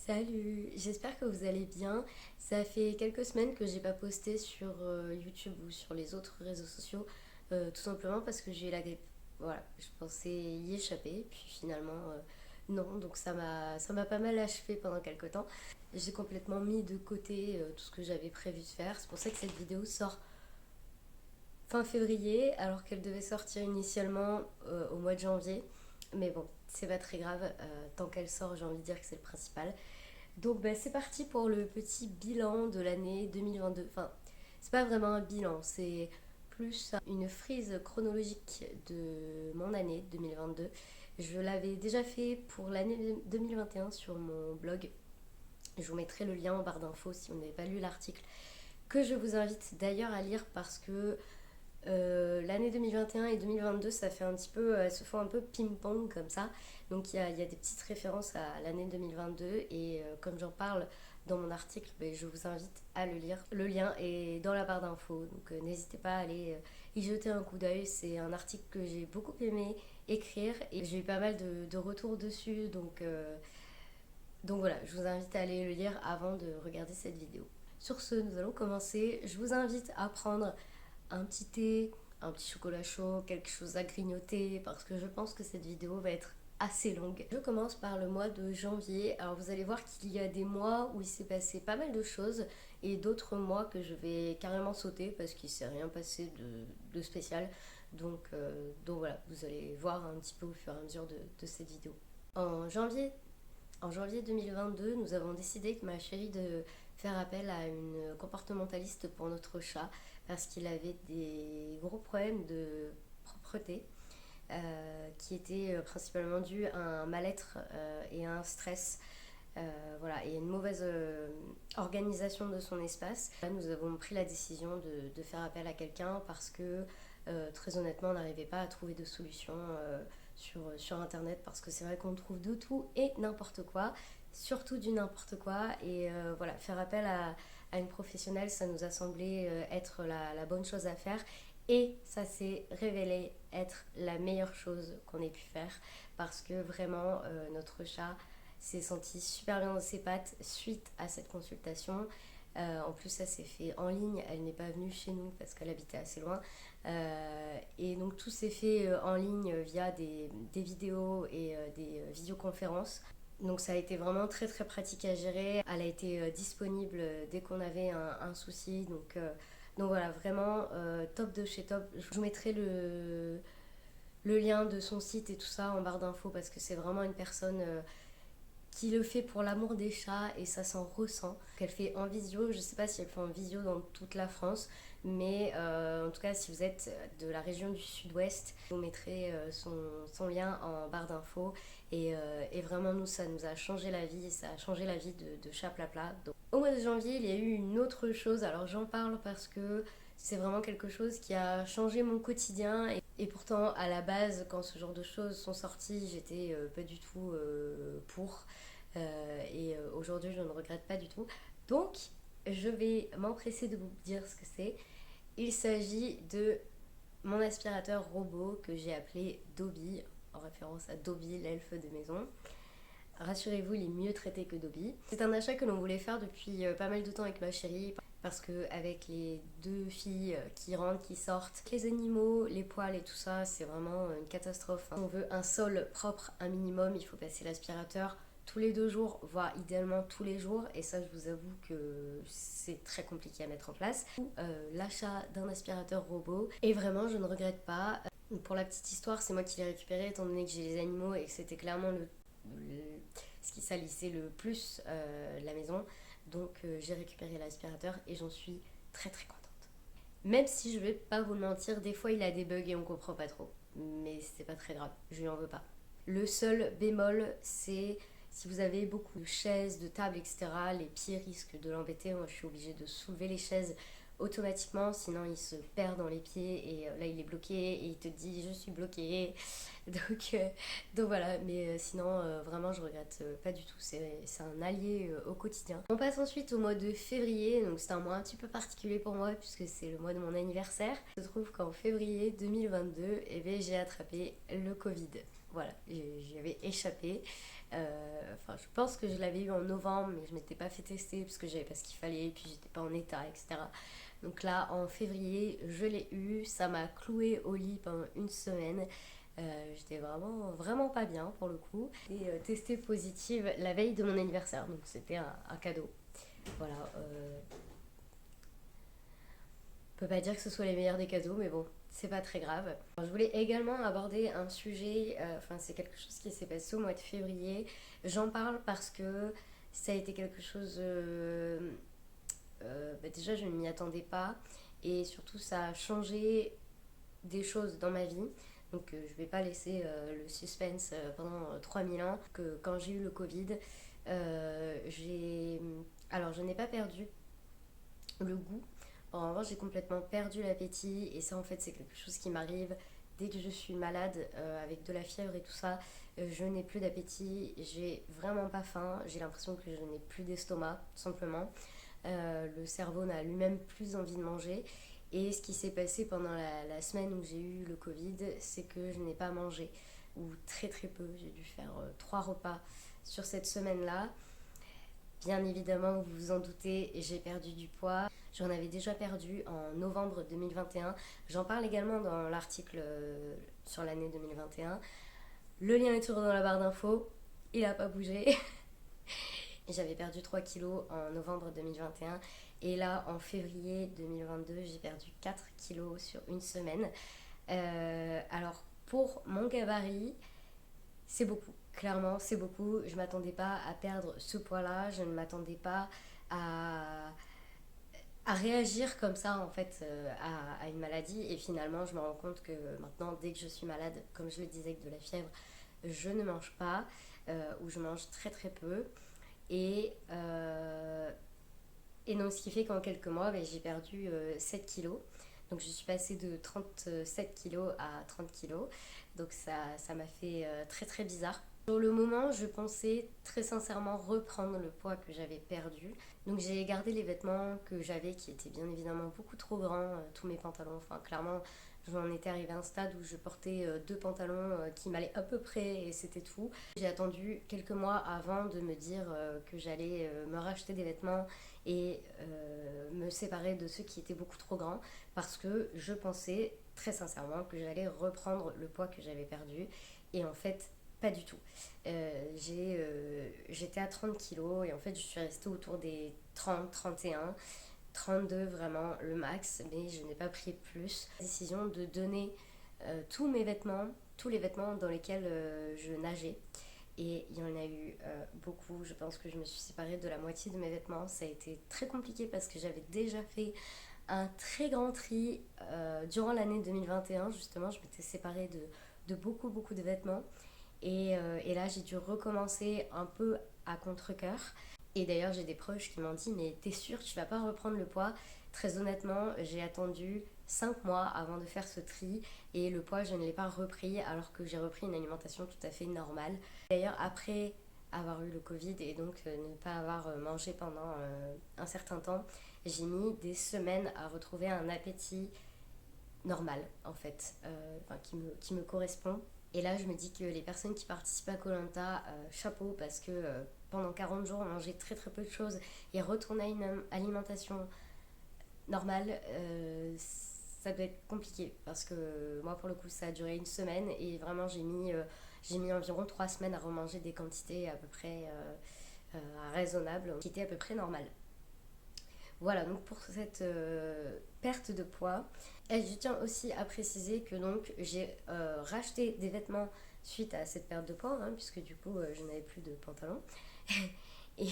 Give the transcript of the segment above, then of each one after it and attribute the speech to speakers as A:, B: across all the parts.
A: Salut, j'espère que vous allez bien. Ça fait quelques semaines que j'ai pas posté sur YouTube ou sur les autres réseaux sociaux, tout simplement parce que j'ai eu la grippe. Voilà, je pensais y échapper, puis finalement non, donc ça m'a pas mal achevé pendant quelques temps. J'ai complètement mis de côté tout ce que j'avais prévu de faire. C'est pour ça que cette vidéo sort fin février, alors qu'elle devait sortir initialement au mois de janvier. Mais bon, c'est pas très grave, tant qu'elle sort, j'ai envie de dire que c'est le principal. Donc c'est parti pour le petit bilan de l'année 2022. Enfin, c'est pas vraiment un bilan, c'est plus une frise chronologique de mon année 2022. Je l'avais déjà fait pour l'année 2021 sur mon blog. Je vous mettrai le lien en barre d'infos si vous n'avez pas lu l'article, que je vous invite d'ailleurs à lire parce que l'année 2021 et 2022, ça fait un petit peu, elles se font un peu ping-pong comme ça. Donc il y a des petites références à l'année 2022 et comme j'en parle dans mon article, ben, je vous invite à le lire. Le lien est dans la barre d'infos, donc n'hésitez pas à aller y jeter un coup d'œil. C'est un article que j'ai beaucoup aimé écrire et j'ai eu pas mal de retours dessus, donc voilà, je vous invite à aller le lire avant de regarder cette vidéo. Sur ce, nous allons commencer. Je vous invite à prendre un petit thé, un petit chocolat chaud, quelque chose à grignoter parce que je pense que cette vidéo va être assez longue. Je commence par le mois de janvier. Alors vous allez voir qu'il y a des mois où il s'est passé pas mal de choses et d'autres mois que je vais carrément sauter parce qu'il s'est rien passé de spécial. Donc voilà, vous allez voir un petit peu au fur et à mesure de cette vidéo. En janvier en janvier 2022, nous avons décidé avec ma chérie de faire appel à une comportementaliste pour notre chat parce qu'il avait des gros problèmes de propreté qui étaient principalement dus à un mal-être et à un stress. Voilà, et une mauvaise organisation de son espace. Là, nous avons pris la décision de faire appel à quelqu'un parce que très honnêtement, on n'arrivait pas à trouver de solution sur Internet parce que c'est vrai qu'on trouve de tout et n'importe quoi, surtout du n'importe quoi. Et voilà, faire appel à une professionnelle, ça nous a semblé être la bonne chose à faire. Et ça s'est révélé être la meilleure chose qu'on ait pu faire parce que vraiment, notre chat s'est senti super bien dans ses pattes suite à cette consultation. En plus, ça s'est fait en ligne. Elle n'est pas venue chez nous parce qu'elle habitait assez loin. Et donc, tout s'est fait en ligne via des vidéos et des vidéoconférences. Donc, ça a été vraiment très très pratique à gérer. Elle a été disponible dès qu'on avait un souci. Donc voilà, vraiment top de chez top. Je vous mettrai le lien de son site et tout ça en barre d'infos parce que c'est vraiment une personne qui le fait pour l'amour des chats et ça s'en ressent. Qu'elle fait en visio, je sais pas si elle fait en visio dans toute la France, mais en tout cas si vous êtes de la région du sud-ouest, je vous mettrai son lien en barre d'infos et vraiment nous ça nous a changé la vie, ça a changé la vie de Chaplapla. Donc, au mois de janvier il y a eu une autre chose, alors j'en parle parce que c'est vraiment quelque chose qui a changé mon quotidien et pourtant à la base quand ce genre de choses sont sorties j'étais pas du tout pour. Et aujourd'hui, je ne regrette pas du tout. Donc, je vais m'empresser de vous dire ce que c'est. Il s'agit de mon aspirateur robot que j'ai appelé Dobby, en référence à Dobby, l'elfe de maison. Rassurez-vous, il est mieux traité que Dobby. C'est un achat que l'on voulait faire depuis pas mal de temps avec ma chérie parce que avec les deux filles qui rentrent, qui sortent, les animaux, les poils et tout ça, c'est vraiment une catastrophe. Si on veut un sol propre, un minimum, il faut passer l'aspirateur tous les 2 jours, voire idéalement tous les jours. Et ça, je vous avoue que c'est très compliqué à mettre en place. L'achat d'un aspirateur robot. Et vraiment, je ne regrette pas. Pour la petite histoire, c'est moi qui l'ai récupéré étant donné que j'ai les animaux et que c'était clairement ce qui salissait le plus la maison. Donc j'ai récupéré l'aspirateur et j'en suis très très contente. Même si je vais pas vous le mentir, des fois il a des bugs et on comprend pas trop. Mais c'est pas très grave, je lui en veux pas. Le seul bémol, c'est si vous avez beaucoup de chaises, de tables, etc., les pieds risquent de l'embêter. Moi, je suis obligée de soulever les chaises automatiquement, sinon il se perd dans les pieds et là il est bloqué et il te dit je suis bloqué. Donc, euh, donc voilà, mais sinon vraiment je regrette pas du tout, c'est un allié au quotidien. On passe ensuite au mois de février, donc c'est un mois un petit peu particulier pour moi puisque c'est le mois de mon anniversaire. Il se trouve qu'en février 2022, eh bien, j'ai attrapé le Covid. Voilà, j'y avais échappé. Enfin, je pense que je l'avais eu en novembre, mais je m'étais pas fait tester parce que j'avais pas ce qu'il fallait, et puis j'étais pas en état, etc. Donc là, en février, je l'ai eu. Ça m'a cloué au lit pendant une semaine. J'étais vraiment pas bien pour le coup. Et testée positive la veille de mon anniversaire, donc c'était un cadeau. Voilà. On peut pas dire que ce soit les meilleurs des cadeaux, mais bon, c'est pas très grave. Alors, je voulais également aborder un sujet, enfin c'est quelque chose qui s'est passé au mois de février. J'en parle parce que ça a été quelque chose... déjà je ne m'y attendais pas et surtout ça a changé des choses dans ma vie. Donc je vais pas laisser le suspense pendant 3000 ans. Que quand j'ai eu le Covid, j'ai... Alors je n'ai pas perdu le goût. En revanche, j'ai complètement perdu l'appétit et ça en fait c'est quelque chose qui m'arrive dès que je suis malade avec de la fièvre et tout ça. Je n'ai plus d'appétit, j'ai vraiment pas faim, j'ai l'impression que je n'ai plus d'estomac tout simplement. Le cerveau n'a lui-même plus envie de manger. Et ce qui s'est passé pendant la semaine où j'ai eu le Covid, c'est que je n'ai pas mangé, ou très très peu. J'ai dû faire 3 repas sur cette semaine-là. Bien évidemment, vous vous en doutez, j'ai perdu du poids. J'en avais déjà perdu en novembre 2021. J'en parle également dans l'article sur l'année 2021. Le lien est toujours dans la barre d'infos. Il n'a pas bougé. J'avais perdu 3 kilos en novembre 2021. Et là, en février 2022, j'ai perdu 4 kilos sur une semaine. Alors, pour mon gabarit, c'est beaucoup. Clairement, c'est beaucoup. Je ne m'attendais pas à perdre ce poids-là. Je ne m'attendais pas à, à réagir comme ça, en fait, à une maladie. Et finalement, je me rends compte que maintenant, dès que je suis malade, comme je le disais, avec de la fièvre, je ne mange pas ou je mange très très peu. Et, euh, et donc, ce qui fait qu'en quelques mois, ben, j'ai perdu 7 kilos. Donc, je suis passée de 37 kilos à 30 kilos. Donc, ça m'a fait très très bizarre. Sur le moment, je pensais très sincèrement reprendre le poids que j'avais perdu. Donc, j'ai gardé les vêtements que j'avais qui étaient bien évidemment beaucoup trop grands, tous mes pantalons. Enfin, clairement, j'en étais arrivée à un stade où je portais 2 pantalons qui m'allaient à peu près et c'était tout. J'ai attendu quelques mois avant de me dire que j'allais me racheter des vêtements et me séparer de ceux qui étaient beaucoup trop grands parce que je pensais très sincèrement que j'allais reprendre le poids que j'avais perdu et en fait pas du tout. J'étais à 30 kilos et en fait je suis restée autour des 30, 31, 32 vraiment le max, mais je n'ai pas pris plus. La décision de donner tous mes vêtements, tous les vêtements dans lesquels je nageais. Et il y en a eu beaucoup. Je pense que je me suis séparée de la moitié de mes vêtements. Ça a été très compliqué parce que j'avais déjà fait un très grand tri durant l'année 2021. Justement, je m'étais séparée de beaucoup de vêtements. Et là, j'ai dû recommencer un peu à contre-cœur. Et d'ailleurs, j'ai des proches qui m'ont dit, mais t'es sûre, tu vas pas reprendre le poids? Très honnêtement, j'ai attendu 5 mois avant de faire ce tri et le poids, je ne l'ai pas repris alors que j'ai repris une alimentation tout à fait normale. D'ailleurs, après avoir eu le Covid et donc ne pas avoir mangé pendant un certain temps, j'ai mis des semaines à retrouver un appétit normal en fait, enfin, qui me correspond. Et là, je me dis que les personnes qui participent à koh chapeau parce que pendant 40 jours, manger très très peu de choses et retourner à une alimentation normale, ça doit être compliqué parce que moi, pour le coup, ça a duré une semaine et vraiment, j'ai mis environ 3 semaines à remanger des quantités à peu près raisonnables, qui étaient à peu près normales. Voilà, donc pour cette perte de poids. Et je tiens aussi à préciser que donc j'ai racheté des vêtements suite à cette perte de poids, hein, puisque du coup je n'avais plus de pantalon. et,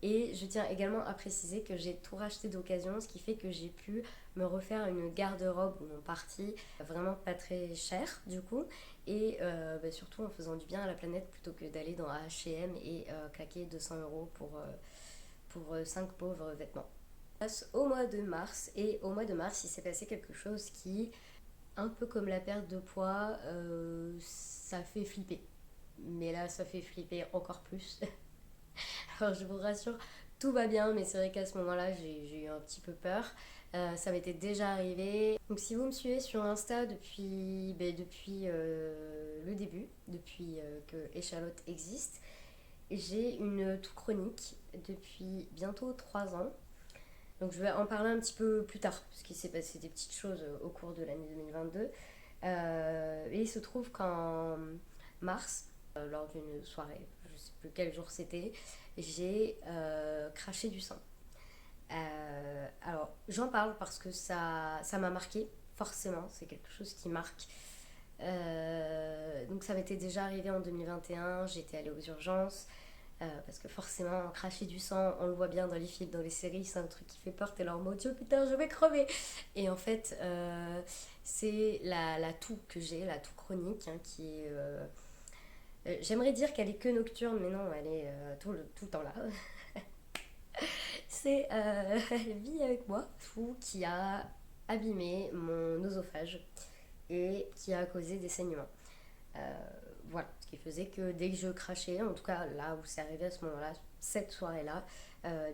A: et je tiens également à préciser que j'ai tout racheté d'occasion, ce qui fait que j'ai pu me refaire une garde-robe ou mon parti vraiment pas très cher du coup. Et surtout en faisant du bien à la planète plutôt que d'aller dans H&M et claquer 200 € pour 5 pauvres vêtements. Passe au mois de mars et au mois de mars il s'est passé quelque chose qui, un peu comme la perte de poids, ça fait flipper. Mais là ça fait flipper encore plus. Alors je vous rassure, tout va bien, mais c'est vrai qu'à ce moment-là j'ai eu un petit peu peur. Ça m'était déjà arrivé. Donc si vous me suivez sur Insta depuis le début, depuis que Échalote existe, j'ai une toux chronique depuis bientôt 3 ans. Donc je vais en parler un petit peu plus tard, parce qu'il s'est passé des petites choses au cours de l'année 2022. Et il se trouve qu'en mars, lors d'une soirée, je ne sais plus quel jour c'était, j'ai craché du sang. Alors j'en parle parce que ça m'a marqué, forcément, c'est quelque chose qui marque. Donc ça m'était déjà arrivé en 2021, j'étais allée aux urgences. Parce que forcément, cracher du sang, on le voit bien dans les films, dans les séries, c'est un truc qui fait peur. T'es là en mode Dieu, putain, je vais crever. Et en fait, c'est la toux que j'ai, la toux chronique, hein, qui est. J'aimerais dire qu'elle est que nocturne, mais non, elle est tout le temps là. Elle vit avec moi, toux qui a abîmé mon oesophage et qui a causé des saignements. Euh, voilà, ce qui faisait que dès que je crachais, en tout cas là où c'est arrivé à ce moment-là, cette soirée-là,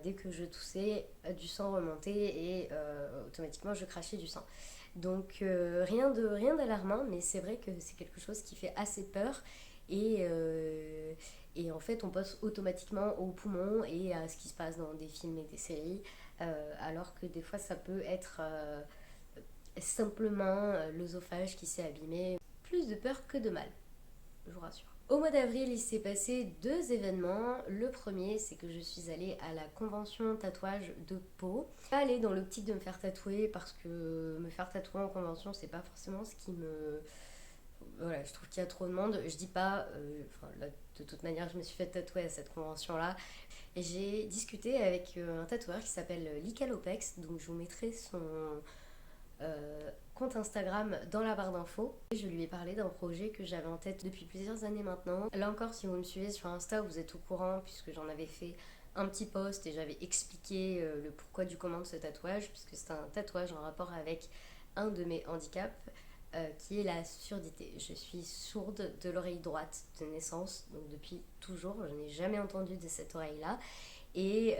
A: dès que je toussais, du sang remontait et automatiquement je crachais du sang. Donc rien d'alarmant, mais c'est vrai que c'est quelque chose qui fait assez peur et en fait on passe automatiquement aux poumons et à ce qui se passe dans des films et des séries, alors que des fois ça peut être simplement l'œsophage qui s'est abîmé. Plus de peur que de mal, je vous rassure. Au mois d'avril, il s'est passé 2 événements. Le premier, c'est que je suis allée à la convention tatouage de Pau. Je suis pas allée dans l'optique de me faire tatouer parce que me faire tatouer en convention, c'est pas forcément ce qui me... Voilà, je trouve qu'il y a trop de monde. Je dis pas... là, de toute manière, je me suis fait tatouer à cette convention-là. Et j'ai discuté avec un tatoueur qui s'appelle Licalopex. Donc je vous mettrai son compte Instagram dans la barre d'infos. Je lui ai parlé d'un projet que j'avais en tête depuis plusieurs années maintenant. Là encore, si vous me suivez sur Insta, vous êtes au courant puisque j'en avais fait un petit post et j'avais expliqué le pourquoi du comment de ce tatouage, puisque c'est un tatouage en rapport avec un de mes handicaps, qui est la surdité. Je suis sourde de l'oreille droite de naissance, donc depuis toujours, je n'ai jamais entendu de cette oreille-là. Et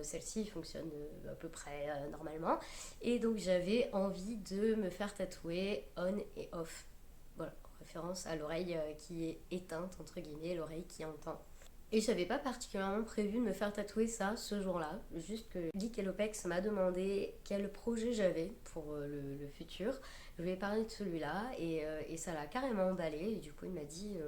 A: celle-ci fonctionne à peu près normalement. Et donc j'avais envie de me faire tatouer on et off. Voilà, en référence à l'oreille qui est éteinte, entre guillemets, l'oreille qui entend. Et je n'avais pas particulièrement prévu de me faire tatouer ça ce jour-là. Juste que Lick Elopex m'a demandé quel projet j'avais pour le futur. Je lui ai parlé de celui-là et ça l'a carrément emballé. Et du coup, il m'a dit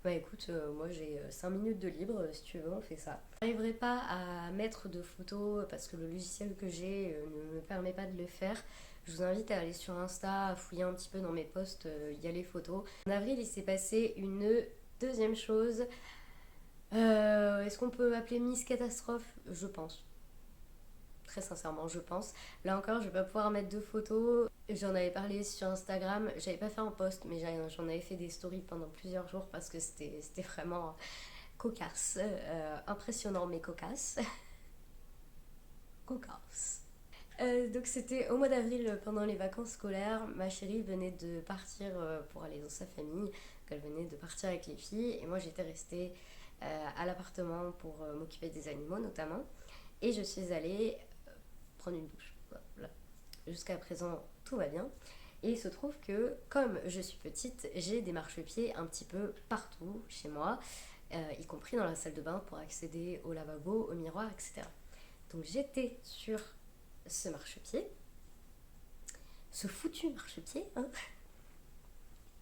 A: bah écoute, moi j'ai 5 minutes de libre, si tu veux, on fait ça. Je n'arriverai pas à mettre de photos parce que le logiciel que j'ai ne me permet pas de le faire. Je vous invite à aller sur Insta, à fouiller un petit peu dans mes posts, il y a les photos. En avril, il s'est passé une deuxième chose. Est-ce qu'on peut appeler Miss Catastrophe? Je pense. Très sincèrement, je pense. Là encore, je vais pas pouvoir mettre de photos. J'en avais parlé sur Instagram. J'avais pas fait un post, mais j'en avais fait des stories pendant plusieurs jours parce que c'était vraiment cocasse. Impressionnant, mais cocasse. Cocasse. Donc c'était au mois d'avril pendant les vacances scolaires. Ma chérie venait de partir pour aller dans sa famille. Elle venait de partir avec les filles et moi j'étais restée à l'appartement pour m'occuper des animaux notamment. Et je suis allée prendre une douche. Voilà. Jusqu'à présent tout va bien. Et il se trouve que comme je suis petite, j'ai des marchepieds un petit peu partout chez moi, y compris dans la salle de bain pour accéder au lavabo, au miroir, etc. Donc j'étais sur ce marchepied, ce foutu marchepied, hein.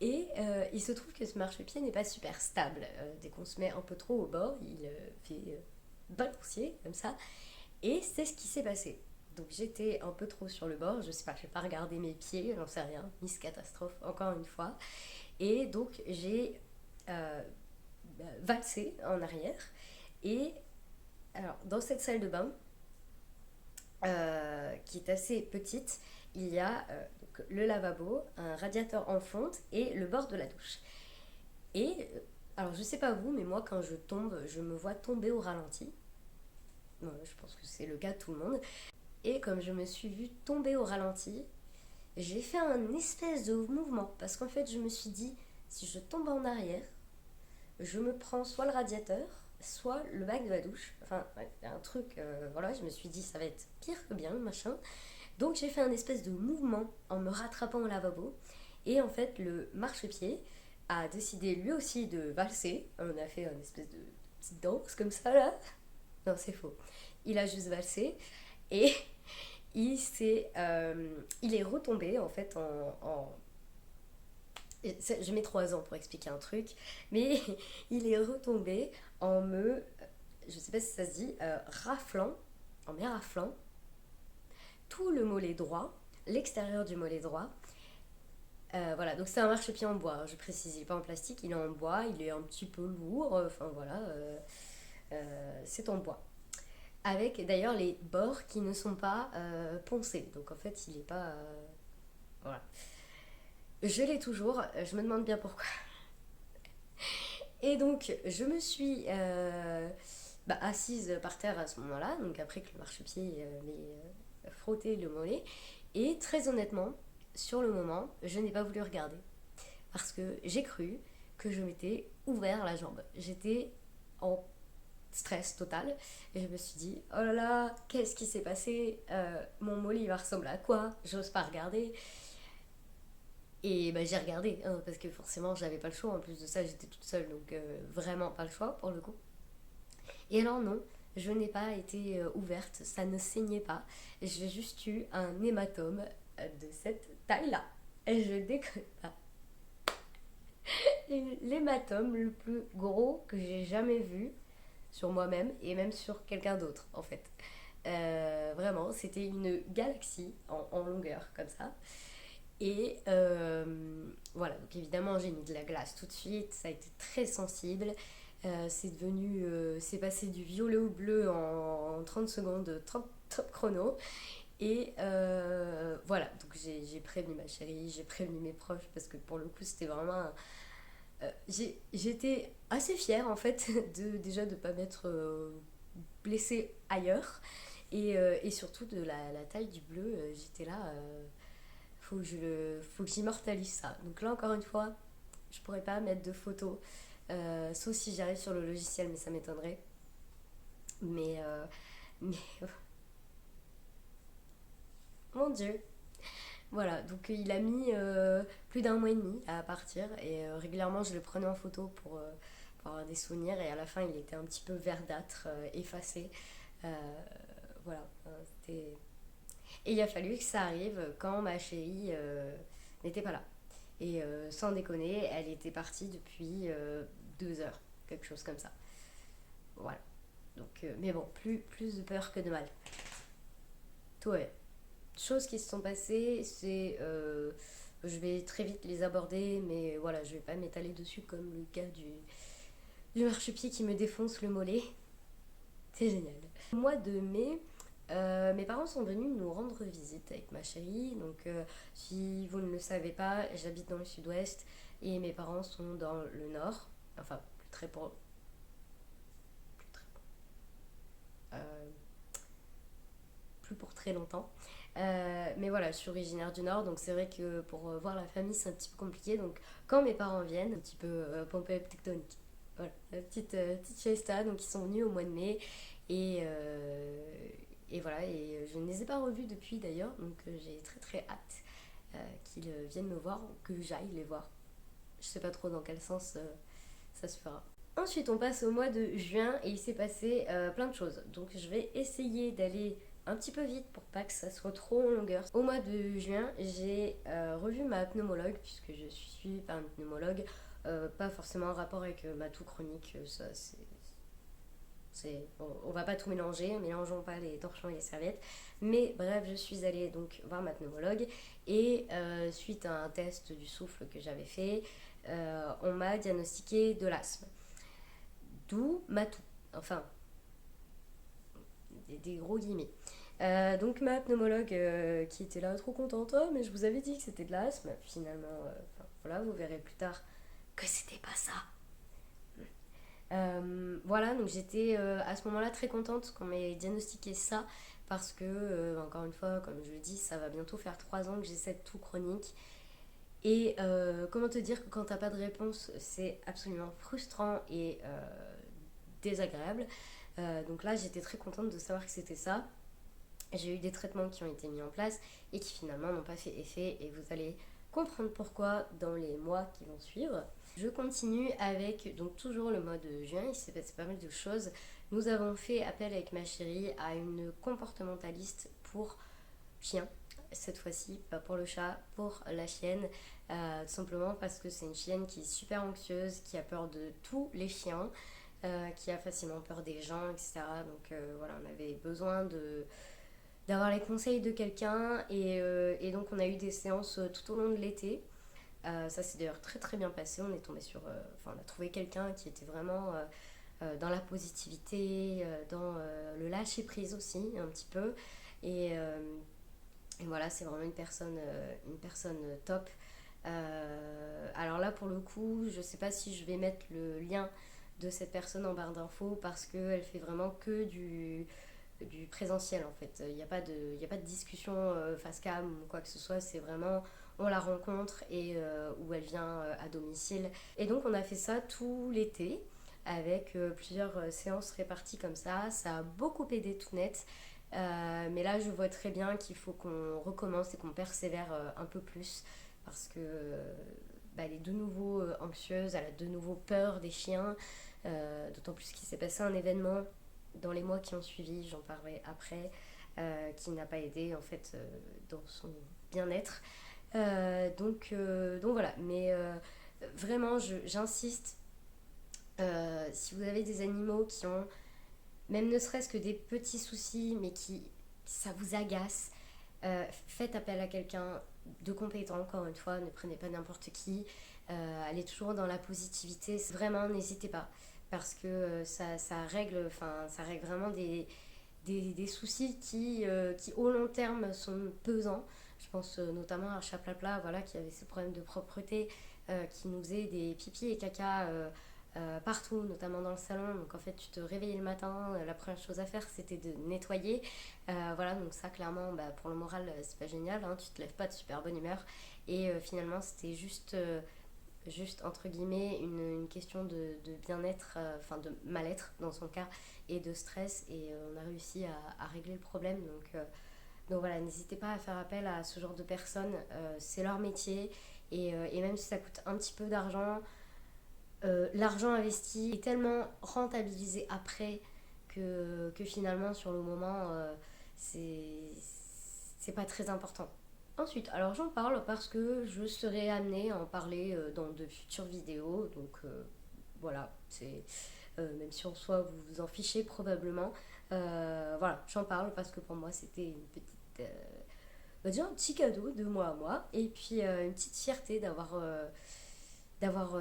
A: Et il se trouve que ce marchepied n'est pas super stable. Dès qu'on se met un peu trop au bord, il fait balancier comme ça. Et c'est ce qui s'est passé. Donc j'étais un peu trop sur le bord, je sais pas, je vais pas regarder mes pieds, j'en sais rien, Miss Catastrophe encore une fois. Et donc j'ai valsé en arrière. Et alors dans cette salle de bain, qui est assez petite, il y a donc, le lavabo, un radiateur en fonte et le bord de la douche. Et alors je sais pas vous, mais moi quand je tombe, je me vois tomber au ralenti. Je pense que c'est le cas de tout le monde. Et comme je me suis vue tomber au ralenti, j'ai fait un espèce de mouvement. Parce qu'en fait, je me suis dit, si je tombe en arrière, je me prends soit le radiateur, soit le bac de la douche. Enfin, ouais, un truc, voilà, je me suis dit, ça va être pire que bien, machin. Donc j'ai fait un espèce de mouvement en me rattrapant au lavabo. Et en fait, le marchepied a décidé lui aussi de valser. On a fait une espèce de petite danse comme ça là. Non, c'est faux. Il a juste valsé. Et il est retombé en fait je mets 3 ans pour expliquer un truc, mais il est retombé en me, je sais pas si ça se dit, raflant, en m'éraflant tout le mollet droit, l'extérieur du mollet droit. Voilà, donc c'est un marchepied en bois, je précise, il n'est pas en plastique, il est en bois, il est un petit peu lourd, enfin voilà, c'est en bois. Avec d'ailleurs les bords qui ne sont pas poncés, donc en fait il n'est pas... voilà. Je l'ai toujours, je me demande bien pourquoi. Et donc je me suis assise par terre à ce moment-là, donc après que le marchepied m'ait frotté le mollet. Et très honnêtement, sur le moment, je n'ai pas voulu regarder. Parce que j'ai cru que je m'étais ouvert la jambe. J'étais en stress total. Et je me suis dit, oh là là, qu'est-ce qui s'est passé? Mon mollet il va ressembler à quoi? J'ose pas regarder. Et j'ai regardé, hein, parce que forcément j'avais pas le choix. En plus de ça, j'étais toute seule, donc vraiment pas le choix pour le coup. Et alors non, je n'ai pas été ouverte, ça ne saignait pas. J'ai juste eu un hématome de cette taille-là. Et je déconne pas. L'hématome le plus gros que j'ai jamais vu sur moi-même et même sur quelqu'un d'autre en fait. Vraiment, c'était une galaxie en longueur comme ça. Et voilà, donc évidemment j'ai mis de la glace tout de suite, ça a été très sensible. C'est passé du violet au bleu en 30 secondes, top chrono. Et voilà, donc j'ai prévenu ma chérie, j'ai prévenu mes proches parce que pour le coup c'était vraiment... j'étais assez fière en fait déjà de ne pas m'être blessée ailleurs. Et surtout de la taille du bleu, j'étais là... faut que j'immortalise ça. Donc là, encore une fois, je pourrais pas mettre de photos, sauf si j'arrive sur le logiciel, mais ça m'étonnerait. Mais mon Dieu. Voilà, donc il a mis plus d'un mois et demi à partir et régulièrement je le prenais en photo pour avoir des souvenirs et à la fin il était un petit peu verdâtre, effacé. Euh, voilà, c'était... Et il a fallu que ça arrive quand ma chérie n'était pas là. Et sans déconner, elle était partie depuis 2 heures, quelque chose comme ça. Voilà. Donc, mais bon, plus de peur que de mal. Tout est. Choses qui se sont passées, c'est... je vais très vite les aborder, mais voilà, je vais pas m'étaler dessus comme le cas du marchepied qui me défonce le mollet. C'est génial. Au mois de mai, mes parents sont venus nous rendre visite avec ma chérie. Donc, si vous ne le savez pas, j'habite dans le sud-ouest et mes parents sont dans le nord. Enfin, euh, plus pour très longtemps. Mais voilà, je suis originaire du Nord, donc c'est vrai que pour voir la famille, c'est un petit peu compliqué. Donc, quand mes parents viennent, un petit peu pompée tectonique. Voilà, la petite fiesta. Donc, ils sont venus au mois de mai. Et, et voilà, et je ne les ai pas revus depuis d'ailleurs. Donc, j'ai très très hâte qu'ils viennent me voir ou que j'aille les voir. Je sais pas trop dans quel sens ça se fera. Ensuite, on passe au mois de juin et il s'est passé plein de choses. Donc, je vais essayer d'aller un petit peu vite pour pas que ça soit trop en longueur. Au mois de juin, j'ai revu ma pneumologue puisque je suis suivie par une pneumologue. Pas forcément en rapport avec ma toux chronique, ça on va pas tout mélanger, mélangeons pas les torchons et les serviettes. Mais bref, je suis allée donc voir ma pneumologue et suite à un test du souffle que j'avais fait, on m'a diagnostiqué de l'asthme. D'où ma toux. Enfin, des gros guillemets. Donc ma pneumologue qui était là trop contente, oh, mais je vous avais dit que c'était de l'asthme. Finalement, voilà, vous verrez plus tard que c'était pas ça. Voilà, donc j'étais à ce moment-là très contente qu'on m'ait diagnostiqué ça parce que, encore une fois, comme je le dis, ça va bientôt faire 3 ans que j'ai cette toux chronique. Et comment te dire que quand t'as pas de réponse, c'est absolument frustrant et désagréable. Donc là, j'étais très contente de savoir que c'était ça. J'ai eu des traitements qui ont été mis en place et qui finalement n'ont pas fait effet et vous allez comprendre pourquoi dans les mois qui vont suivre. Je continue avec donc toujours le mois de juin, il s'est passé pas mal de choses. Nous avons fait appel avec ma chérie à une comportementaliste pour chiens, cette fois-ci, pas pour le chat, pour la chienne, tout simplement parce que c'est une chienne qui est super anxieuse, qui a peur de tous les chiens, qui a facilement peur des gens, etc. Donc voilà, on avait besoin d'avoir les conseils de quelqu'un et donc on a eu des séances tout au long de l'été. Ça s'est d'ailleurs très très bien passé. On est tombé sur, on a trouvé quelqu'un qui était vraiment dans la positivité, dans le lâcher prise aussi un petit peu. Et, euh, et voilà, c'est vraiment une personne top. Alors là, pour le coup, je sais pas si je vais mettre le lien de cette personne en barre d'infos parce qu'elle fait vraiment que du présentiel en fait. Il y a pas de discussion face cam ou quoi que ce soit. C'est vraiment on la rencontre et où elle vient à domicile. Et donc on a fait ça tout l'été avec plusieurs séances réparties comme ça. Ça a beaucoup aidé tout net. Mais là, je vois très bien qu'il faut qu'on recommence et qu'on persévère un peu plus parce que elle est de nouveau anxieuse, elle a de nouveau peur des chiens, d'autant plus qu'il s'est passé un événement dans les mois qui ont suivi, j'en parlerai après, qui n'a pas aidé en fait dans son bien-être. Donc voilà, mais vraiment j'insiste, si vous avez des animaux qui ont même ne serait-ce que des petits soucis, mais qui ça vous agace, faites appel à quelqu'un de compétent, encore une fois, ne prenez pas n'importe qui, allez toujours dans la positivité, vraiment n'hésitez pas, parce que ça règle vraiment des soucis qui au long terme sont pesants. Je pense notamment à Chaplapla, voilà, qui avait ce problème de propreté, qui nous faisait des pipis et caca partout, notamment dans le salon. Donc en fait, tu te réveillais le matin, la première chose à faire c'était de nettoyer. Voilà, donc ça clairement, pour le moral, c'est pas génial, hein, tu te lèves pas de super bonne humeur. Et finalement, c'était juste entre guillemets une question de bien-être, de mal-être dans son cas, et de stress. Et on a réussi à régler le problème. Donc voilà, n'hésitez pas à faire appel à ce genre de personnes, c'est leur métier. Et même si ça coûte un petit peu d'argent, l'argent investi est tellement rentabilisé après que finalement sur le moment c'est pas très important. Ensuite, alors j'en parle parce que je serai amenée à en parler dans de futures vidéos, donc voilà, c'est même si en soi vous vous en fichez probablement, voilà, j'en parle parce que pour moi c'était une petite, on va dire un petit cadeau de moi à moi, et puis une petite fierté d'avoir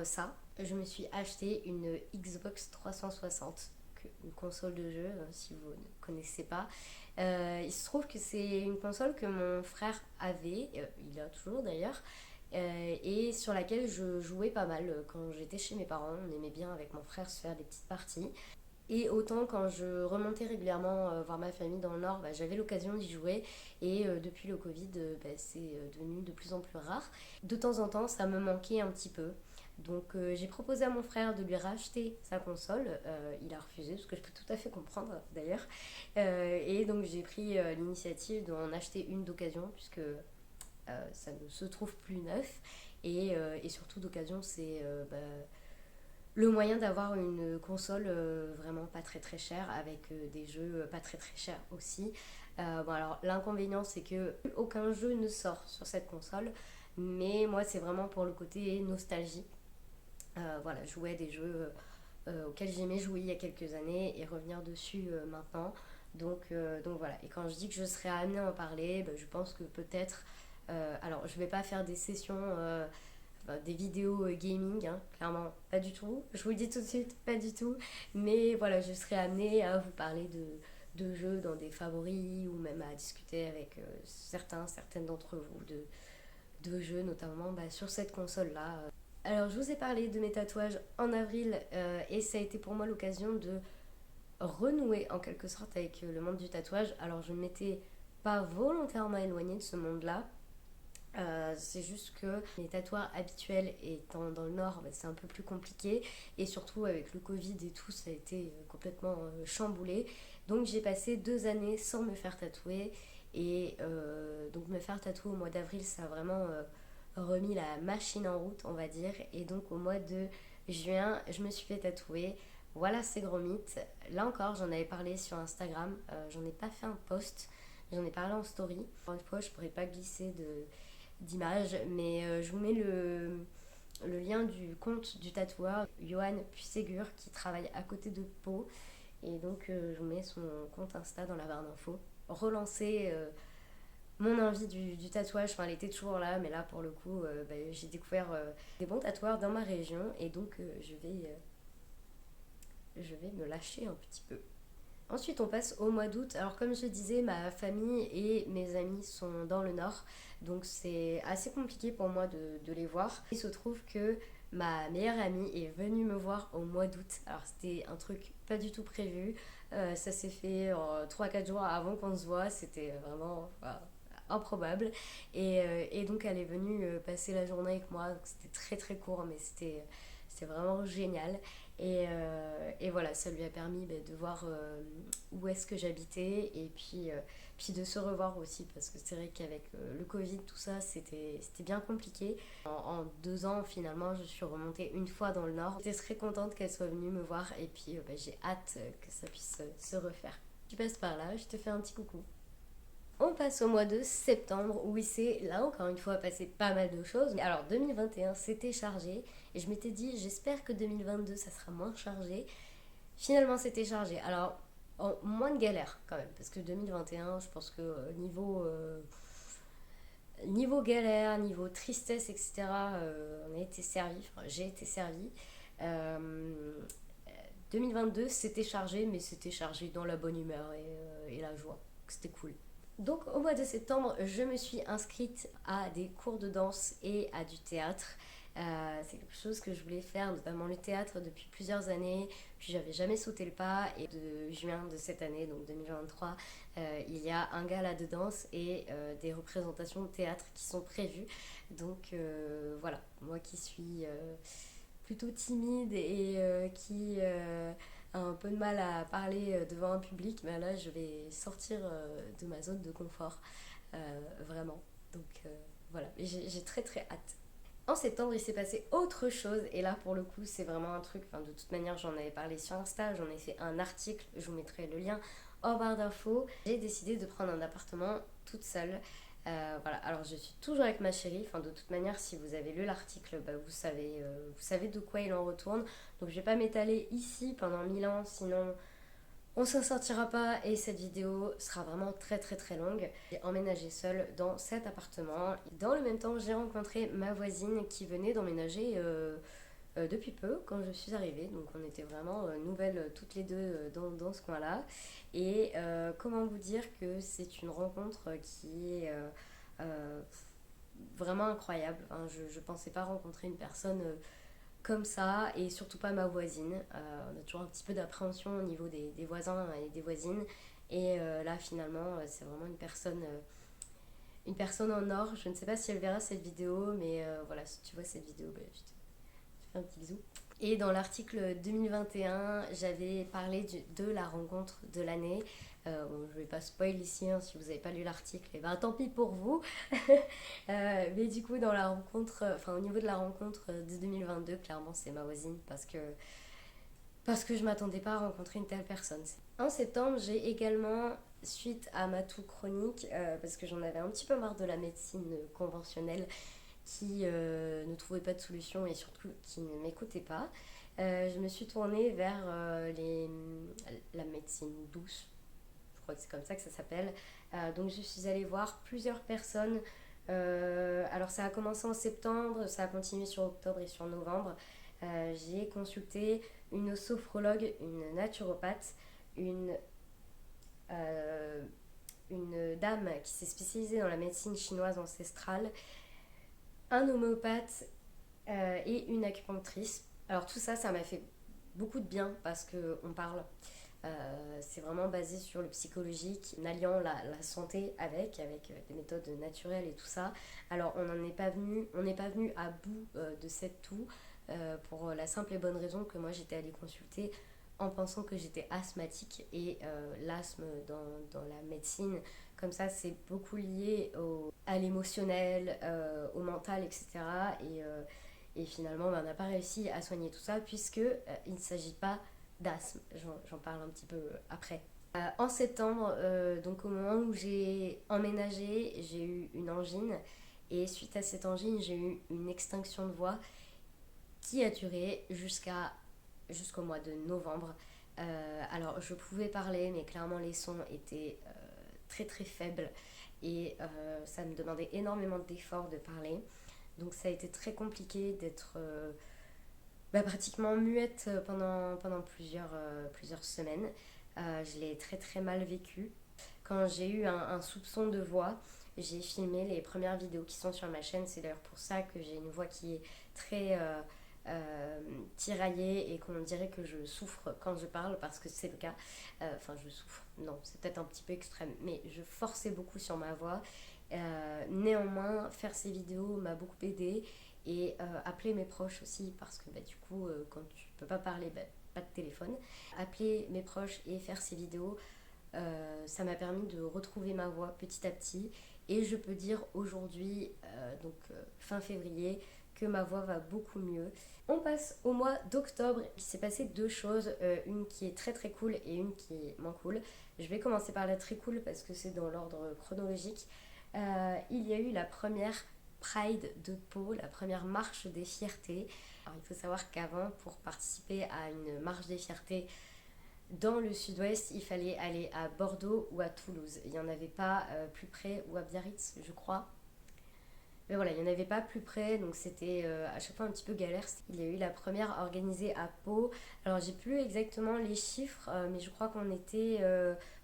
A: ça. Je me suis acheté une Xbox 360, une console de jeu, si vous ne connaissez pas. Il se trouve que c'est une console que mon frère avait, il a toujours d'ailleurs, et sur laquelle je jouais pas mal quand j'étais chez mes parents. On aimait bien avec mon frère se faire des petites parties. Et autant quand je remontais régulièrement voir ma famille dans le Nord, j'avais l'occasion d'y jouer. Et depuis le Covid, c'est devenu de plus en plus rare. De temps en temps, ça me manquait un petit peu. Donc j'ai proposé à mon frère de lui racheter sa console. Il a refusé, ce que je peux tout à fait comprendre d'ailleurs. Et donc j'ai pris l'initiative d'en acheter une d'occasion, puisque ça ne se trouve plus neuf. Et surtout d'occasion, c'est le moyen d'avoir une console vraiment pas très très chère, avec des jeux pas très très chers aussi. Bon, alors l'inconvénient c'est que aucun jeu ne sort sur cette console, mais moi c'est vraiment pour le côté nostalgie. Voilà, jouer à des jeux auxquels j'aimais jouer il y a quelques années et revenir dessus maintenant. Donc voilà, et quand je dis que je serais amenée à en parler, je pense que peut-être, alors je vais pas faire des sessions, des vidéos gaming, hein, clairement pas du tout, je vous le dis tout de suite, pas du tout, mais voilà, je serais amenée à vous parler de jeux dans des favoris, ou même à discuter avec certaines d'entre vous de jeux, notamment sur cette console-là. Alors, je vous ai parlé de mes tatouages en avril, et ça a été pour moi l'occasion de renouer en quelque sorte avec le monde du tatouage. Alors, je ne m'étais pas volontairement éloignée de ce monde-là. C'est juste que les tatoueurs habituels étant dans le nord, c'est un peu plus compliqué, et surtout avec le Covid et tout, ça a été complètement chamboulé. Donc j'ai passé 2 années sans me faire tatouer. Et donc me faire tatouer au mois d'avril, ça a vraiment remis la machine en route, on va dire. Et donc au mois de juin, je me suis fait tatouer. Voilà, c'est gros mythe. Là encore, j'en avais parlé sur Instagram. J'en ai pas fait un post. J'en ai parlé en story. Encore une fois, je pourrais pas glisser d'image, mais je vous mets le lien du compte du tatoueur, Johan Puisségur, qui travaille à côté de Pau. Et donc, je vous mets son compte Insta dans la barre d'infos. Relancer mon envie du tatouage, enfin, elle était toujours là, mais là, pour le coup, j'ai découvert des bons tatoueurs dans ma région. Et donc, je vais me lâcher un petit peu. Ensuite, on passe au mois d'août. Alors, comme je disais, ma famille et mes amis sont dans le nord, donc c'est assez compliqué pour moi de les voir. Il se trouve que ma meilleure amie est venue me voir au mois d'août. Alors, c'était un truc pas du tout prévu. Ça s'est fait 3-4 jours avant qu'on se voit. C'était vraiment improbable. Et donc, elle est venue passer la journée avec moi. C'était très très court, mais c'était vraiment génial. Et voilà, ça lui a permis de voir où est-ce que j'habitais et puis de se revoir aussi parce que c'est vrai qu'avec le Covid, tout ça, c'était bien compliqué. En 2 ans, finalement, je suis remontée une fois dans le Nord. J'étais très contente qu'elle soit venue me voir et puis j'ai hâte que ça puisse se refaire. Tu passes par là, je te fais un petit coucou. On passe au mois de septembre où il s'est là encore une fois passé pas mal de choses. Alors 2021 c'était chargé et je m'étais dit j'espère que 2022 ça sera moins chargé. Finalement c'était chargé. Alors moins de galère quand même parce que 2021 je pense que niveau galère, niveau tristesse etc. On a été servi, enfin j'ai été servi. Euh, 2022 c'était chargé mais c'était chargé dans la bonne humeur et la joie. C'était cool. Donc au mois de septembre, je me suis inscrite à des cours de danse et à du théâtre. C'est quelque chose que je voulais faire, notamment le théâtre, depuis plusieurs années. Puis j'avais jamais sauté le pas. Et de juin de cette année, donc 2023, il y a un gala de danse et des représentations de théâtre qui sont prévues. Donc voilà, moi qui suis plutôt timide et qui a un peu de mal à parler devant un public, mais là je vais sortir de ma zone de confort, vraiment. Donc voilà, et j'ai très très hâte. En septembre, il s'est passé autre chose, et là pour le coup, c'est vraiment un truc. Enfin, de toute manière, j'en avais parlé sur Insta, j'en ai fait un article, je vous mettrai le lien en barre d'infos. J'ai décidé de prendre un appartement toute seule. Voilà, alors je suis toujours avec ma chérie. Enfin, de toute manière, si vous avez lu l'article, vous savez de quoi il en retourne. Donc, je vais pas m'étaler ici pendant 1000 ans, sinon on s'en sortira pas et cette vidéo sera vraiment très très très longue. J'ai emménagé seule dans cet appartement. Dans le même temps, j'ai rencontré ma voisine qui venait d'emménager depuis peu quand je suis arrivée. Donc on était vraiment nouvelles toutes les deux dans ce coin-là. Et comment vous dire que c'est une rencontre qui est euh, vraiment incroyable. Enfin, je pensais pas rencontrer une personne comme ça et surtout pas ma voisine. On a toujours un petit peu d'appréhension au niveau des voisins et des voisines. Et là finalement c'est vraiment une personne en or. Je ne sais pas si elle verra cette vidéo, mais voilà, si tu vois cette vidéo, je te fais un petit bisou. Et dans l'article 2021, j'avais parlé de la rencontre de l'année. Bon, je ne vais pas spoil ici, hein, si vous n'avez pas lu l'article, et ben tant pis pour vous. Mais du coup, dans la rencontre, enfin au niveau de la rencontre de 2022, clairement c'est ma voisine parce que je m'attendais pas à rencontrer une telle personne. En septembre, j'ai également, suite à ma toux chronique, parce que j'en avais un petit peu marre de la médecine conventionnelle, qui ne trouvait pas de solution et surtout qui ne m'écoutait pas, je me suis tournée vers la médecine douce, je crois que c'est comme ça que ça s'appelle. Donc je suis allée voir plusieurs personnes. Alors ça a commencé en septembre, ça a continué sur octobre et sur novembre. J'ai consulté une sophrologue, une naturopathe, une, euh, une dame qui s'est spécialisée dans la médecine chinoise ancestrale, un homéopathe et une acupunctrice. Alors tout ça, ça m'a fait beaucoup de bien parce qu'on parle. C'est vraiment basé sur le psychologique, en alliant la santé avec des méthodes naturelles et tout ça. Alors on n'est pas venu à bout de cette toux pour la simple et bonne raison que moi j'étais allée consulter en pensant que j'étais asthmatique et l'asthme dans la médecine, comme ça, c'est beaucoup lié à l'émotionnel, au mental, etc. Et finalement, on n'a pas réussi à soigner tout ça puisque il ne s'agit pas d'asthme. J'en parle un petit peu après. En septembre, donc au moment où j'ai emménagé, j'ai eu une angine. Et suite à cette angine, j'ai eu une extinction de voix qui a duré jusqu'au mois de novembre. Alors, je pouvais parler, mais clairement, les sons étaient très très faibles et ça me demandait énormément d'efforts de parler. Donc, ça a été très compliqué d'être pratiquement muette pendant plusieurs semaines. Je l'ai très très mal vécu. Quand j'ai eu un soupçon de voix, j'ai filmé les premières vidéos qui sont sur ma chaîne. C'est d'ailleurs pour ça que j'ai une voix qui est très tiraillée et qu'on dirait que je souffre quand je parle, parce que c'est le cas. Enfin, je souffre, non, c'est peut-être un petit peu extrême, mais je forçais beaucoup sur ma voix. Néanmoins, faire ces vidéos m'a beaucoup aidée et appeler mes proches aussi, parce que du coup, quand tu peux pas parler, pas de téléphone. Appeler mes proches et faire ces vidéos, ça m'a permis de retrouver ma voix petit à petit. Et je peux dire aujourd'hui, fin février, que ma voix va beaucoup mieux. On passe au mois d'octobre. Il s'est passé deux choses, une qui est très très cool et une qui est moins cool. Je vais commencer par la très cool parce que c'est dans l'ordre chronologique. Il y a eu la première Pride de Pau, la première marche des fiertés. Alors, il faut savoir qu'avant, pour participer à une marche des fiertés dans le sud-ouest, il fallait aller à Bordeaux ou à Toulouse. Il n'y en avait pas plus près, ou à Biarritz, je crois. Mais voilà, il n'y en avait pas plus près, donc c'était à chaque fois un petit peu galère. Il y a eu la première organisée à Pau. Alors, j'ai plus exactement les chiffres, mais je crois qu'on était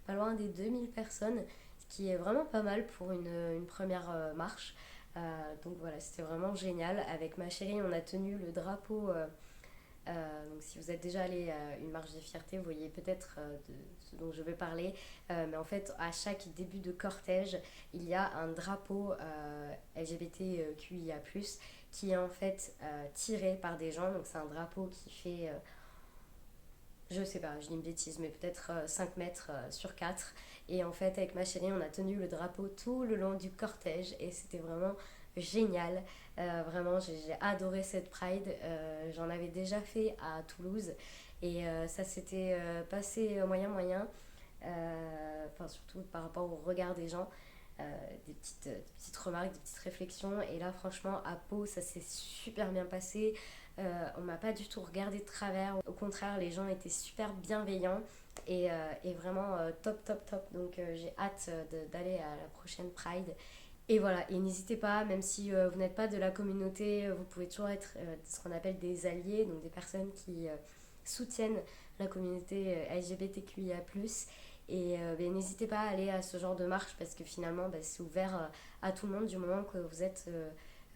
A: pas loin des 2000 personnes, ce qui est vraiment pas mal pour une première marche. Donc voilà, c'était vraiment génial. Avec ma chérie, on a tenu le drapeau. Donc si vous êtes déjà allé à une marche des fiertés, vous voyez peut-être de ce dont je vais parler. Mais en fait, à chaque début de cortège, il y a un drapeau LGBTQIA+, qui est en fait tiré par des gens. Donc c'est un drapeau qui fait, je sais pas, je dis une bêtise, mais peut-être 5 mètres sur 4. Et en fait, avec ma chérie, on a tenu le drapeau tout le long du cortège et c'était vraiment génial. Vraiment, j'ai adoré cette Pride. J'en avais déjà fait à Toulouse et ça s'était passé moyen. Enfin, surtout par rapport au regard des gens. Des petites remarques, des petites réflexions. Et là, franchement, à Pau, ça s'est super bien passé. On m'a pas du tout regardé de travers. Au contraire, les gens étaient super bienveillants et vraiment top. Donc, j'ai hâte d'aller à la prochaine Pride. Et voilà, et n'hésitez pas, même si vous n'êtes pas de la communauté, vous pouvez toujours être ce qu'on appelle des alliés, donc des personnes qui soutiennent la communauté LGBTQIA+. Et n'hésitez pas à aller à ce genre de marche parce que finalement c'est ouvert à tout le monde du moment que vous êtes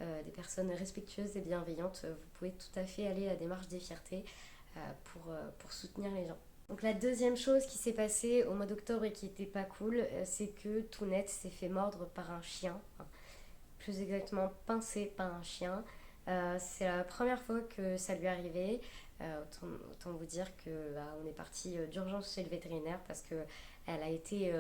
A: des personnes respectueuses et bienveillantes. Vous pouvez tout à fait aller à des marches des fiertés pour soutenir les gens. Donc la deuxième chose qui s'est passée au mois d'octobre et qui était pas cool, c'est que Tounette s'est fait mordre par un chien, enfin, plus exactement pincé par un chien. C'est la première fois que ça lui arrivait. Autant vous dire que on est parti d'urgence chez le vétérinaire parce que elle a été.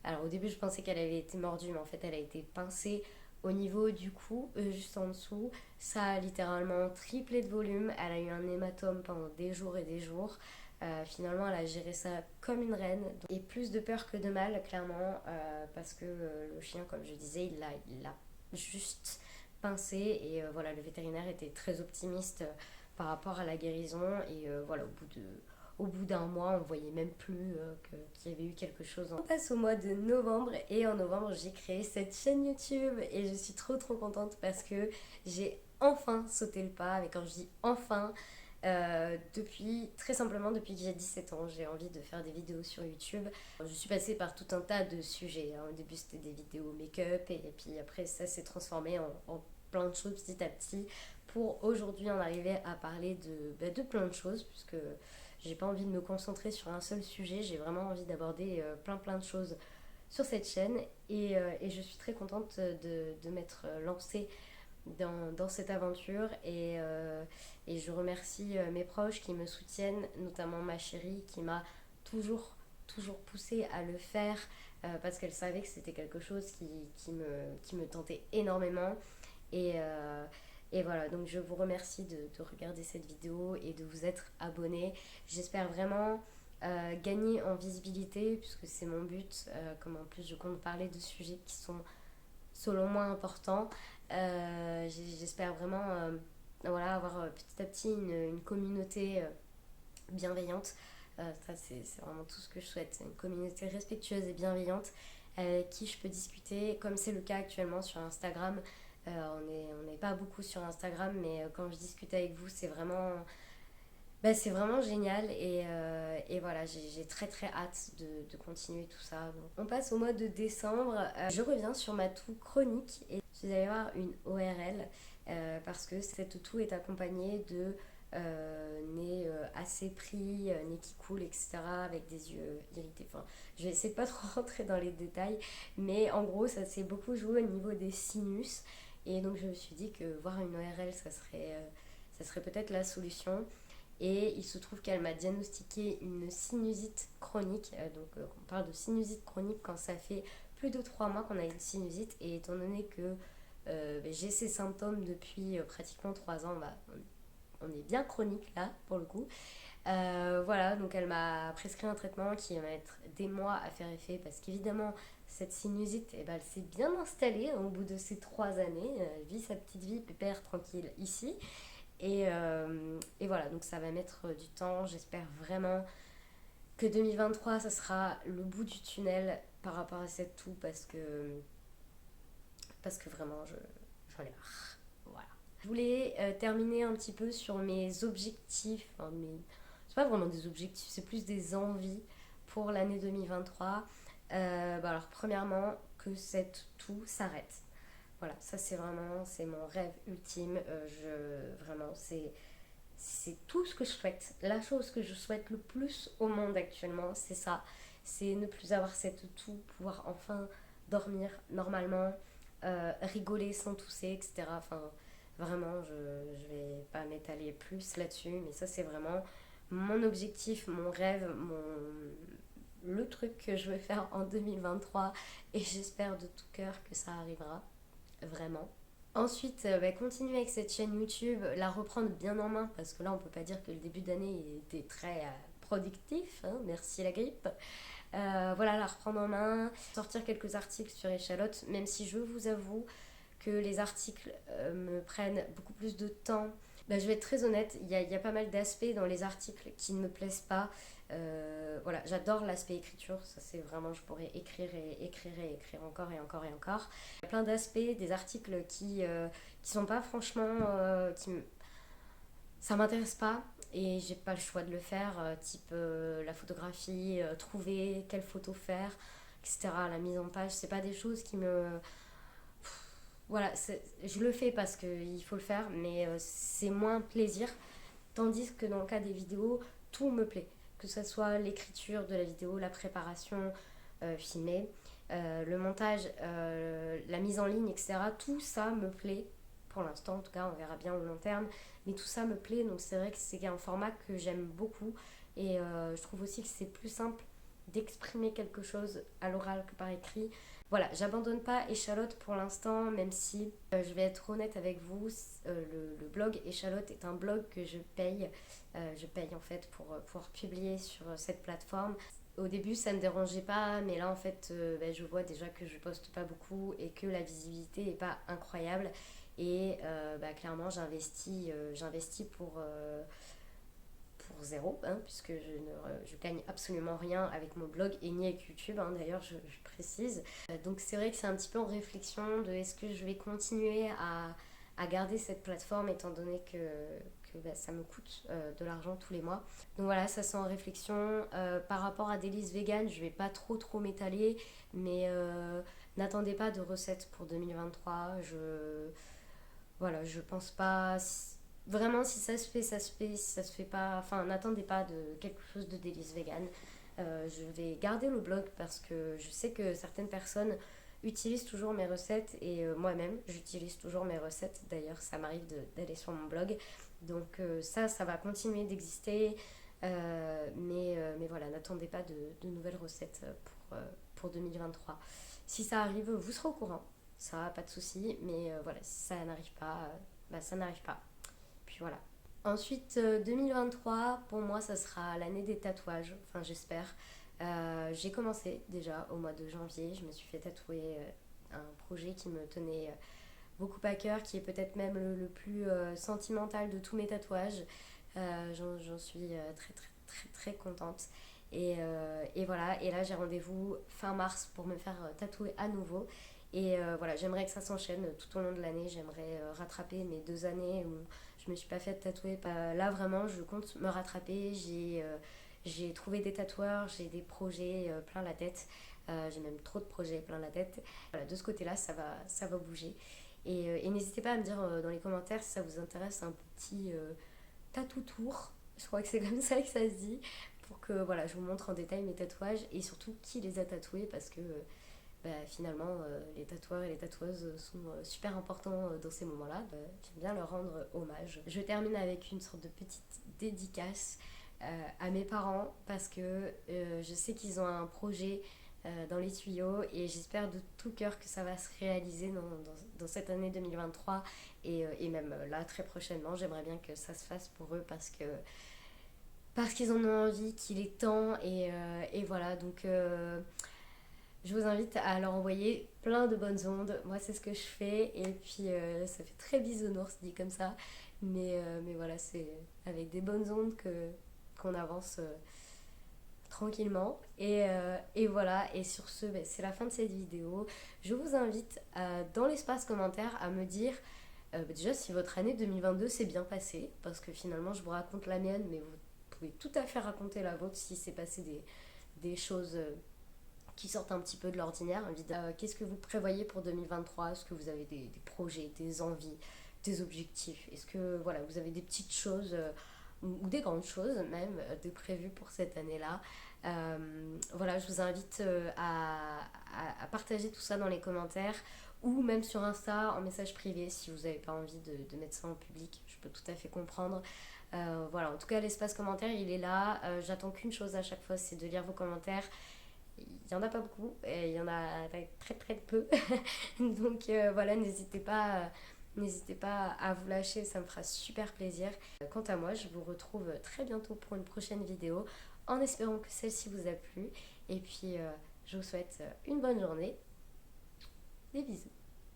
A: Alors au début je pensais qu'elle avait été mordue, mais en fait elle a été pincée au niveau du cou, juste en dessous. Ça a littéralement triplé de volume. Elle a eu un hématome pendant des jours et des jours. Finalement, elle a géré ça comme une reine. Et plus de peur que de mal, clairement, parce que le chien, comme je disais, il l'a juste pincé. Et voilà, le vétérinaire était très optimiste par rapport à la guérison. Et voilà, au bout d'un mois, on voyait même plus qu'il y avait eu quelque chose. On passe au mois de novembre et en novembre, j'ai créé cette chaîne YouTube et je suis trop contente parce que j'ai enfin sauté le pas. Et quand je dis enfin, très simplement depuis que j'ai 17 ans, j'ai envie de faire des vidéos sur YouTube. Je suis passée par tout un tas de sujets, hein. Au début c'était des vidéos make-up et puis après ça s'est transformé en plein de choses petit à petit pour aujourd'hui en arriver à parler de plein de choses puisque j'ai pas envie de me concentrer sur un seul sujet, j'ai vraiment envie d'aborder plein de choses sur cette chaîne et je suis très contente de m'être lancée dans cette aventure et je remercie mes proches qui me soutiennent, notamment ma chérie qui m'a toujours, toujours poussée à le faire parce qu'elle savait que c'était quelque chose qui me tentait énormément. Et, euh, et voilà, donc je vous remercie de regarder cette vidéo et de vous être abonné. J'espère vraiment gagner en visibilité puisque c'est mon but, comme en plus je compte parler de sujets qui sont selon moi importants. J'espère vraiment voilà, avoir petit à petit une communauté bienveillante. Ça, c'est vraiment tout ce que je souhaite. Une communauté respectueuse et bienveillante avec qui je peux discuter, comme c'est le cas actuellement sur Instagram. On n'est pas beaucoup sur Instagram, mais quand je discute avec vous, c'est vraiment génial. Et voilà, j'ai très très hâte de continuer tout ça. Donc, on passe au mois de décembre. Je reviens sur ma toux chronique et vous allez voir une ORL parce que cette toux est accompagnée de nez assez pris, nez qui coule, etc. avec des yeux irrités. Enfin, je vais essayer de pas trop rentrer dans les détails, mais en gros, ça s'est beaucoup joué au niveau des sinus. Et donc, je me suis dit que voir une ORL, ça serait peut-être la solution. Et il se trouve qu'elle m'a diagnostiqué une sinusite chronique. On parle de sinusite chronique quand ça fait plus de 3 mois qu'on a une sinusite. Et étant donné que j'ai ces symptômes depuis pratiquement 3 ans, on est bien chronique là pour le coup. Voilà, donc elle m'a prescrit un traitement qui va mettre des mois à faire effet parce qu'évidemment, cette sinusite, elle s'est bien installée au bout de ces 3 années. Elle vit sa petite vie pépère tranquille ici. Et voilà, donc ça va mettre du temps. J'espère vraiment que 2023, ça sera le bout du tunnel par rapport à cette toux parce que vraiment, j'en ai marre. Voilà. Je voulais terminer un petit peu sur mes objectifs. Enfin, c'est pas vraiment des objectifs, c'est plus des envies pour l'année 2023. Alors, premièrement, que cette toux s'arrête. Voilà, ça c'est mon rêve ultime. Vraiment, c'est tout ce que je souhaite. La chose que je souhaite le plus au monde actuellement, c'est ça. C'est ne plus avoir cette toux, pouvoir enfin dormir normalement, rigoler sans tousser, etc. Enfin, vraiment, je vais pas m'étaler plus là-dessus, mais ça c'est vraiment mon objectif, mon rêve, le truc que je veux faire en 2023 et j'espère de tout cœur que ça arrivera, vraiment. Ensuite, continuer avec cette chaîne YouTube, la reprendre bien en main, parce que là, on peut pas dire que le début d'année était très productif, hein, merci la grippe. Voilà, la reprendre en main, sortir quelques articles sur Échalote, même si je vous avoue que les articles me prennent beaucoup plus de temps. Je vais être très honnête, il y a pas mal d'aspects dans les articles qui ne me plaisent pas. Voilà, j'adore l'aspect écriture, ça c'est vraiment, je pourrais écrire et écrire et écrire encore et encore et encore. Il y a plein d'aspects, des articles qui sont pas franchement, ça m'intéresse pas et j'ai pas le choix de le faire, type la photographie, trouver quelle photo faire, etc. La mise en page, c'est pas des choses qui me, voilà, je le fais parce qu'il faut le faire, mais c'est moins plaisir. Tandis que dans le cas des vidéos, tout me plaît. Que ce soit l'écriture de la vidéo, la préparation filmée, le montage, la mise en ligne, etc. Tout ça me plaît. Pour l'instant, en tout cas, on verra bien au long terme. Mais tout ça me plaît, donc c'est vrai que c'est un format que j'aime beaucoup. Et je trouve aussi que c'est plus simple d'exprimer quelque chose à l'oral que par écrit. Voilà, j'abandonne pas Échalote pour l'instant, même si je vais être honnête avec vous, le blog Échalote est un blog que je paye. Je paye en fait pour pouvoir publier sur cette plateforme. Au début, ça ne me dérangeait pas, mais là en fait, je vois déjà que je poste pas beaucoup et que la visibilité n'est pas incroyable. Et clairement, j'investis pour zéro, hein, puisque je gagne absolument rien avec mon blog et ni avec YouTube, hein, d'ailleurs je précise. Donc c'est vrai que c'est un petit peu en réflexion de est-ce que je vais continuer à garder cette plateforme étant donné que ça me coûte de l'argent tous les mois. Donc voilà, ça c'est en réflexion. Par rapport à des listes véganes, je vais pas trop m'étaler, mais n'attendez pas de recettes pour 2023. Voilà, je pense pas. Vraiment, si ça se fait, ça se fait. Si ça se fait pas, enfin, n'attendez pas de quelque chose de délice vegan. Je vais garder le blog parce que je sais que certaines personnes utilise toujours mes recettes et moi-même j'utilise toujours mes recettes. D'ailleurs ça m'arrive d'aller sur mon blog. Donc ça va continuer d'exister. Mais voilà, n'attendez pas de nouvelles recettes pour 2023. Si ça arrive, vous serez au courant. Ça, pas de souci. Mais voilà, si ça n'arrive pas, bah, ça n'arrive pas. Puis voilà. Ensuite, 2023, pour moi, ça sera l'année des tatouages. Enfin, j'espère. J'ai commencé déjà au mois de janvier. Je me suis fait tatouer un projet qui me tenait beaucoup à cœur, qui est peut-être même le plus sentimental de tous mes tatouages. J'en suis très très très très contente. Et voilà, et là j'ai rendez-vous fin mars pour me faire tatouer à nouveau. Et voilà, j'aimerais que ça s'enchaîne tout au long de l'année. J'aimerais rattraper mes 2 années où je me suis pas fait tatouer. Là vraiment, je compte me rattraper. J'ai trouvé des tatoueurs, j'ai des projets plein la tête. J'ai même trop de projets plein la tête. Voilà, de ce côté-là, ça va bouger. Et n'hésitez pas à me dire dans les commentaires si ça vous intéresse un petit tatou tour. Je crois que c'est comme ça que ça se dit. Pour que voilà, je vous montre en détail mes tatouages et surtout qui les a tatoués parce que bah, finalement les tatoueurs et les tatoueuses sont super importants dans ces moments-là. J'aime bien leur rendre hommage. Je termine avec une sorte de petite dédicace à mes parents parce que je sais qu'ils ont un projet dans les tuyaux et j'espère de tout cœur que ça va se réaliser dans cette année 2023 et même là très prochainement. J'aimerais bien que ça se fasse pour eux parce qu'ils en ont envie, qu'il est temps et voilà donc je vous invite à leur envoyer plein de bonnes ondes. Moi c'est ce que je fais et puis ça fait très bisounours dit comme ça mais voilà c'est avec des bonnes ondes qu'on avance tranquillement et voilà et sur ce c'est la fin de cette vidéo. Je vous invite dans l'espace commentaire à me dire déjà si votre année 2022 s'est bien passée parce que finalement je vous raconte la mienne mais vous pouvez tout à fait raconter la vôtre si c'est passé des choses qui sortent un petit peu de l'ordinaire. Qu'est-ce que vous prévoyez pour 2023? Est-ce que vous avez des projets, des envies, des objectifs? Est-ce que voilà, vous avez des petites choses ou des grandes choses même de prévues pour cette année-là? Voilà, je vous invite à partager tout ça dans les commentaires ou même sur Insta en message privé si vous n'avez pas envie de mettre ça en public. Je peux tout à fait comprendre. Voilà, en tout cas, l'espace commentaire, il est là. J'attends qu'une chose à chaque fois, c'est de lire vos commentaires. Il n'y en a pas beaucoup, et il y en a très très peu. Donc voilà, n'hésitez pas à vous lâcher, ça me fera super plaisir. Quant à moi, je vous retrouve très bientôt pour une prochaine vidéo, en espérant que celle-ci vous a plu. Et puis, je vous souhaite une bonne journée. Des bisous.